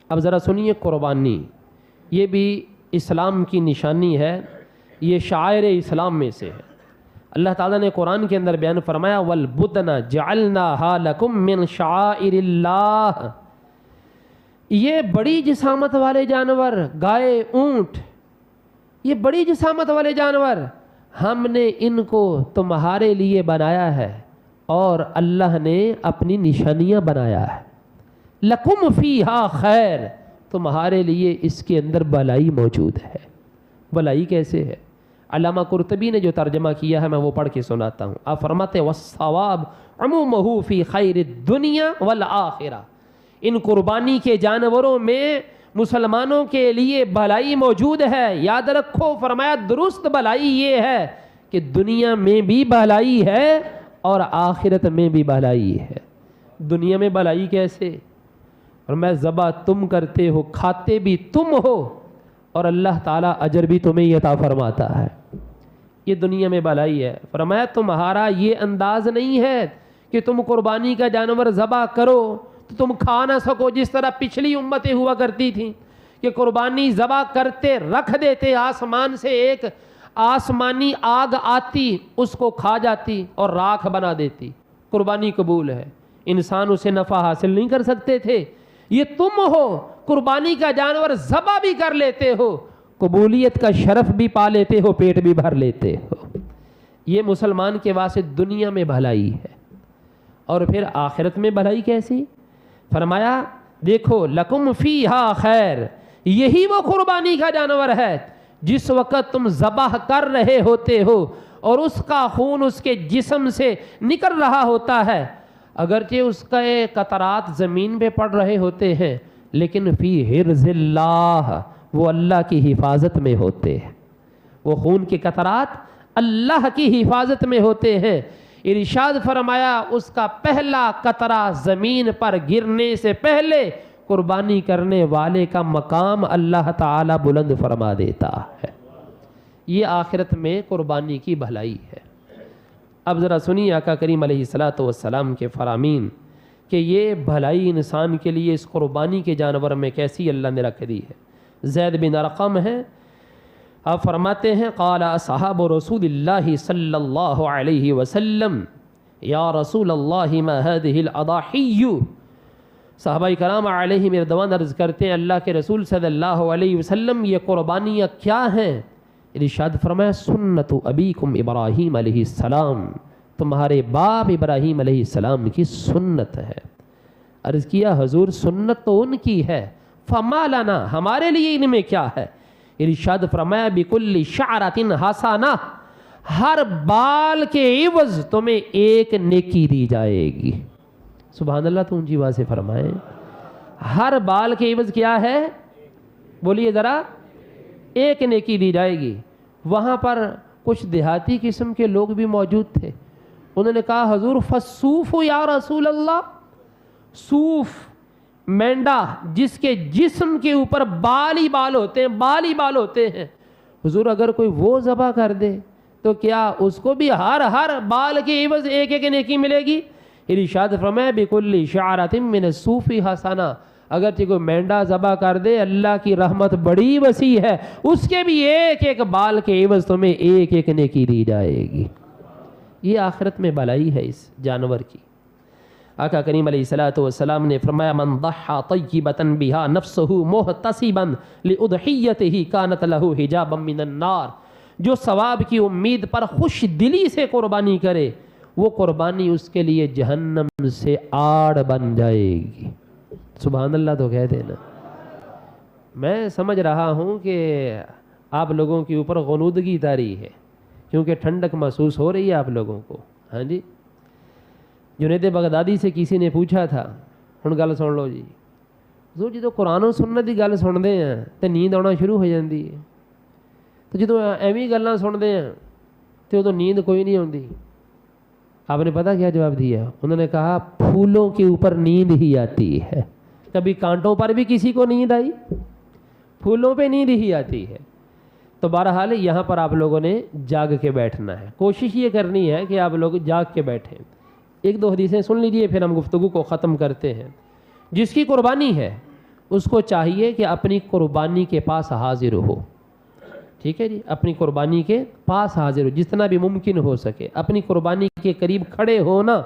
اب ذرا سنیے، قربانی یہ بھی اسلام کی نشانی ہے، یہ شعائر اسلام میں سے ہے۔ اللہ تعالیٰ نے قرآن کے اندر بیان فرمایا وَالْبُدْنَ جَعَلْنَاهَا لَكُم مِّن شَعَائِرِ اللَّهِ، یہ بڑی جسامت والے جانور، گائے، اونٹ، یہ بڑی جسامت والے جانور ہم نے ان کو تمہارے لیے بنایا ہے اور اللہ نے اپنی نشانیاں بنایا ہے۔ لَكُمْ فِيهَا خیر، تمہارے لیے اس کے اندر بھلائی موجود ہے۔ بھلائی کیسے ہے؟ علامہ قرطبی نے جو ترجمہ کیا ہے میں وہ پڑھ کے سناتا ہوں۔ آپ فرماتے وَالصَّوَابُ عُمُومُهُ فِي خَيْرِ الدُّنْيَا وَالْآخِرَةِ، ان قربانی کے جانوروں میں مسلمانوں کے لیے بھلائی موجود ہے۔ یاد رکھو، فرمایا درست بھلائی یہ ہے کہ دنیا میں بھی بھلائی ہے اور آخرت میں بھی بھلائی ہے۔ دنیا میں بھلائی کیسے؟ فرمایا ذبح تم کرتے ہو، کھاتے بھی تم ہو اور اللہ تعالیٰ اجر بھی تمہیں عطا فرماتا ہے۔ یہ دنیا میں بھلائی ہے۔ فرمایا تمہارا یہ انداز نہیں ہے کہ تم قربانی کا جانور ذبح کرو تو تم کھا نہ سکو، جس طرح پچھلی امتیں ہوا کرتی تھیں کہ قربانی ذبح کرتے رکھ دیتے، آسمان سے ایک آسمانی آگ آتی، اس کو کھا جاتی اور راکھ بنا دیتی، قربانی قبول ہے، انسان اسے نفع حاصل نہیں کر سکتے تھے۔ یہ تم ہو قربانی کا جانور ذبح بھی کر لیتے ہو، قبولیت کا شرف بھی پا لیتے ہو، پیٹ بھی بھر لیتے ہو۔ یہ مسلمان کے واسطے دنیا میں بھلائی ہے۔ اور پھر آخرت میں بھلائی کیسی؟ فرمایا دیکھو لکم فیہا خیر، یہی وہ قربانی کا جانور ہے جس وقت تم ذبح کر رہے ہوتے ہو اور اس کا خون اس کے جسم سے نکل رہا ہوتا ہے، اگرچہ اس کا قطرات زمین پہ پڑ رہے ہوتے ہیں لیکن فی حرز اللہ، وہ اللہ کی حفاظت میں ہوتے ہیں، وہ خون کے قطرات اللہ کی حفاظت میں ہوتے ہیں۔ ارشاد فرمایا اس کا پہلا قطرہ زمین پر گرنے سے پہلے قربانی کرنے والے کا مقام اللہ تعالی بلند فرما دیتا ہے۔ یہ آخرت میں قربانی کی بھلائی ہے۔ اب ذرا سنیے آقا کریم علیہ الصلوۃ والسلام کے فرامین کہ یہ بھلائی انسان کے لیے اس قربانی کے جانور میں کیسی اللہ نے رکھ دی ہے۔ زید بن ارقم ہے، آپ فرماتے ہیں قال اصحاب رسول اللہ صلی اللہ علیہ وسلم یا رسول اللہ ما هذه الاضاحی، صحابہ کرام علیہم رضوان عرض کرتے ہیں اللہ کے رسول صلی اللہ علیہ وسلم یہ قربانیاں کیا ہیں؟ ارشاد فرمایا سنت ابیکم ابراہیم علیہ السلام، تمہارے باپ ابراہیم علیہ السلام کی سنت ہے۔ عرض کیا حضور سنت تو ان کی ہے، فما لنا، ہمارے لیے ان میں کیا ہے؟ ارشاد فرمایا بکل شعرۃ حسنہ، ہر بال کے عوض تمہیں ایک نیکی دی جائے گی۔ سبحان اللہ، تو اونچی آواز سے فرمائیں، ہر بال کے عوض کیا ہے؟ بولیے ذرا، ایک نیکی دی جائے گی۔ وہاں پر کچھ دیہاتی قسم کے لوگ بھی موجود تھے، انہوں نے کہا حضور فالصوف یا رسول اللہ، صوف مینڈا جس کے جسم کے اوپر بال ہی بال ہوتے ہیں، بال ہی بال ہوتے ہیں، حضور اگر کوئی وہ ذبح کر دے تو کیا اس کو بھی ہر بال کے عوض ایک ایک نیکی ملے گی؟ ارشاد فرمایا بکل شعرۃ من الصوف حسنہ، اگرچہ کوئی مینڈا ذبح کر دے اللہ کی رحمت بڑی وسیع ہے، اس کے بھی ایک ایک بال کے عوض تمہیں ایک ایک نیکی دی جائے گی۔ یہ آخرت میں بھلائی ہے اس جانور کی۔ آقا کریم علیہ الصلوۃ والسلام نے فرمایا من ضحى طیبۃ بها نفسه محتسبا لاضحیتہ کانت له حجابا من النار، جو ثواب کی امید پر خوش دلی سے قربانی کرے وہ قربانی اس کے لیے جہنم سے آڑ بن جائے گی۔ سبحان اللہ تو کہہ دینا۔ میں سمجھ رہا ہوں کہ آپ لوگوں کے اوپر غنودگی طاری ہے کیونکہ ٹھنڈک محسوس ہو رہی ہے آپ لوگوں کو۔ ہاں جی، جنید بغدادی سے کسی نے پوچھا تھا، ہن گل سن لو جی، حضور جدوں قرآن و سنت دی گل سنتے ہیں تو نیند آنا شروع ہو جاتی ہے، تو جدوں ایویں گلاں سنتے ہیں تو ادوں نیند کوئی نہیں آتی۔ آپ نے پتہ کیا جواب دیا؟ انہوں نے کہا پھولوں کے اوپر نیند ہی آتی ہے۔ کبھی کانٹوں پر بھی کسی کو نیند آئی؟ پھولوں پہ نیند ہی آتی ہے۔ تو بہرحال یہاں پر آپ لوگوں نے جاگ کے بیٹھنا ہے، کوشش یہ کرنی ہے کہ آپ لوگ جاگ کے بیٹھیں۔ ایک دو حدیثیں سن لیجئے پھر ہم گفتگو کو ختم کرتے ہیں۔ جس کی قربانی ہے اس کو چاہیے کہ اپنی قربانی کے پاس حاضر ہو. ٹھیک ہے جی, اپنی قربانی کے پاس حاضر ہو, جتنا بھی ممکن ہو سکے اپنی قربانی کے قریب کھڑے ہونا,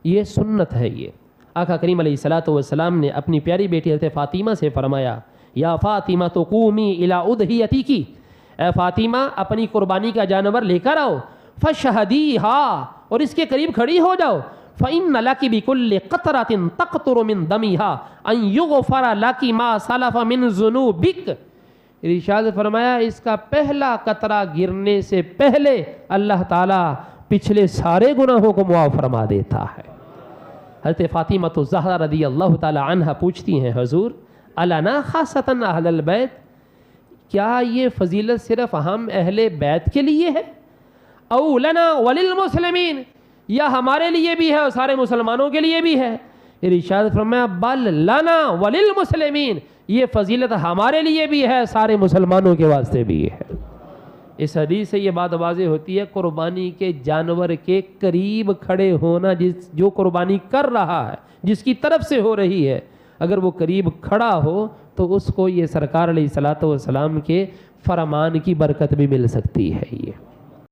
یہ سنت ہے. یہ آقا کریم علیہ الصلوۃ والسلام نے اپنی پیاری بیٹی حضرت فاطمہ سے فرمایا, یا فاطمہ تو قومی الی اضحیتی کی, اے فاطمہ اپنی قربانی کا جانور لے کر آؤ, فشہدیہا, اور اس کے قریب کھڑی ہو جاؤ, فإن لک بکل قطرۃ تقطر من دمہا ان یغفر لک ما سلف من ذنوبک. ارشاد فرمایا اس کا پہلا قطرہ گرنے سے پہلے اللہ تعالیٰ پچھلے سارے گناہوں کو معاف فرما دیتا ہے. حضرت فاطمہ الزہرا رضی اللہ تعالی عنہ پوچھتی ہیں, حضور النا خاصتاً اہل البیت, کیا یہ فضیلت صرف ہم اہل بیت کے لیے ہے؟ او لنا وللمسلمین, یا ہمارے لیے بھی ہے اور سارے مسلمانوں کے لیے بھی ہے؟ ارشاد فرمایا بل لنا وللمسلمین, یہ فضیلت ہمارے لیے بھی ہے, سارے مسلمانوں کے واسطے بھی ہے. اس حدیث سے یہ بات واضح ہوتی ہے, قربانی کے جانور کے قریب کھڑے ہونا, جو قربانی کر رہا ہے, جس کی طرف سے ہو رہی ہے, اگر وہ قریب کھڑا ہو تو اس کو یہ سرکار علیہ الصلوۃ والسلام کے فرمان کی برکت بھی مل سکتی ہے. یہ